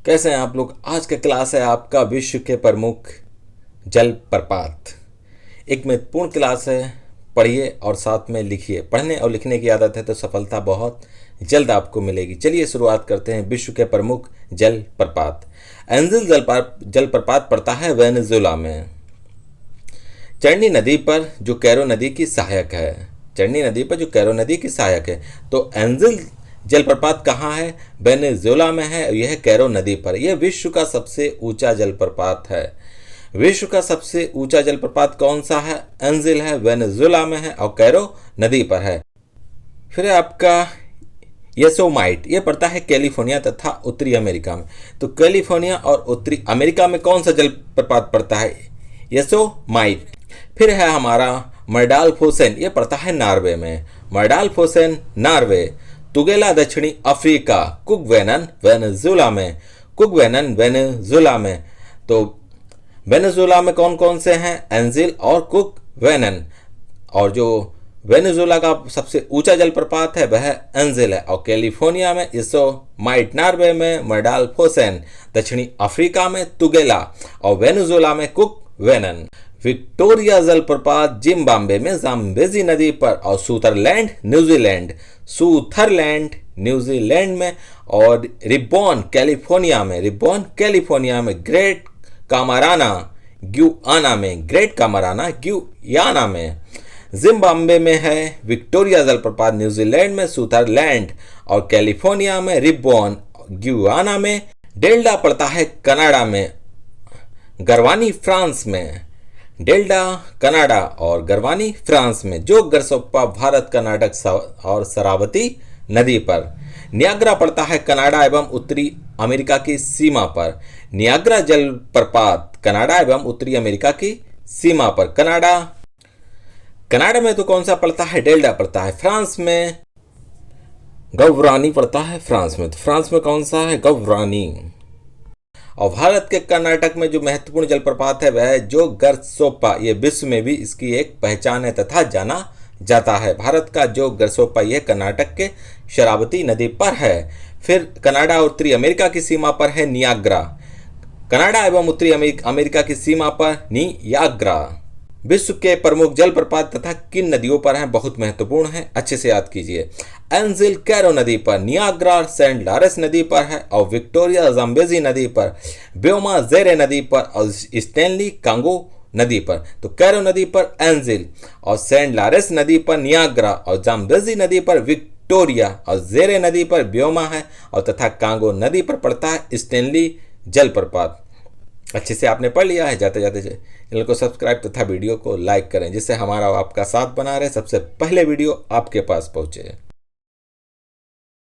कैसे हैं आप लोग। आज का क्लास है आपका विश्व के प्रमुख जलप्रपात। एक महत्वपूर्ण क्लास है। पढ़िए और साथ में लिखिए। पढ़ने और लिखने की आदत है तो सफलता बहुत जल्द आपको मिलेगी। चलिए शुरुआत करते हैं। विश्व के प्रमुख जलप्रपात। एंजिल जलप्रपात पड़ता है वेनेजुएला में, चरनी नदी पर, जो कैरो नदी की सहायक है। चरनी नदी पर जो कैरो नदी की सहायक है। तो एंजिल जलप्रपात कहाँ है? वेनेजुएला में है। यह कैरो नदी पर। यह विश्व का सबसे ऊंचा जलप्रपात है। विश्व का सबसे ऊंचा जलप्रपात कौन सा है? एंजिल है, वेनेजुएला में है और कैरो नदी पर है। फिर आपका योसेमाइट, यह पड़ता है कैलिफोर्निया तथा उत्तरी अमेरिका में। तो कैलिफोर्निया और उत्तरी अमेरिका में कौन सा जलप्रपात पड़ता है? योसेमाइट। फिर है हमारा मर्डालफोसेन, यह पड़ता है नॉर्वे में। मर्डालफोसेन नॉर्वे। तुगेला दक्षिणी अफ्रीका। कुकवेनन वेनेजुएला में। कुकवेनन वेनेजुएला में। तो वेनेजुएला में कौन कौन से हैं? एंजिल और कुकवेनन। और जो वेनेजुएला का सबसे ऊंचा जलप्रपात है वह एंजिल है। और कैलिफोर्निया में योसेमाइट, नॉर्वे में मर्डालफोसेन, दक्षिणी अफ्रीका में तुगेला और वेनेजुएला में कुकवेनन। विक्टोरिया जलप्रपात जिम्बाब्वे में जाम्बेजी नदी पर और सुथरलैंड न्यूजीलैंड में और रिब्बन कैलिफोर्निया में ग्रेट कामाराना ग्युयाना में। जिम्बाब्वे में है विक्टोरिया जलप्रपात, न्यूजीलैंड में सुथरलैंड और कैलिफोर्निया में रिब्बन, ग्युयाना में। डेल्टा पड़ता है कनाडा में, गरवानी फ्रांस में। डेल्टा कनाडा और गरवानी फ्रांस में। जो गरसोप्पा भारत, कर्नाटक और शरावती नदी पर। नियाग्रा पड़ता है कनाडा एवं उत्तरी अमेरिका की सीमा पर। नियाग्रा जलप्रपात कनाडा एवं उत्तरी अमेरिका की सीमा पर। कनाडा में तो कौन सा पड़ता है? डेल्टा पड़ता है। फ्रांस में गवरानी पड़ता है। फ्रांस में कौन सा है? गवरानी। और भारत के कर्नाटक में जो महत्वपूर्ण जलप्रपात है वह है जो गरसोप्पा। ये विश्व में भी इसकी एक पहचान है तथा जाना जाता है। भारत का जो गरसोप्पा यह कर्नाटक के शरावती नदी पर है। फिर कनाडा और उत्तरी अमेरिका की सीमा पर है नियाग्रा। कनाडा एवं उत्तरी अमेरिका की सीमा पर नियाग्रा। विश्व के प्रमुख जलप्रपात तथा किन नदियों पर हैं? बहुत महत्वपूर्ण है, अच्छे से याद कीजिए। एंजिल कैरो नदी पर, नियाग्रा सेंट लॉरेंस नदी पर है और विक्टोरिया जाम्बेजी नदी पर, ब्योमा जेरे नदी पर और स्टेनली कांगो नदी पर। तो कैरो नदी पर एंजिल और सेंट लॉरेंस नदी पर नियाग्रा और जाम्बेजी नदी पर विक्टोरिया और जेरे नदी पर ब्योमा है और तथा कांगो नदी पर पड़ता है स्टेनली जलप्रपात। अच्छे से आपने पढ़ लिया है। जाते जाते चैनल को सब्सक्राइब तथा वीडियो को लाइक करें जिससे हमारा आपका साथ बना रहे, सबसे पहले वीडियो आपके पास पहुंचे।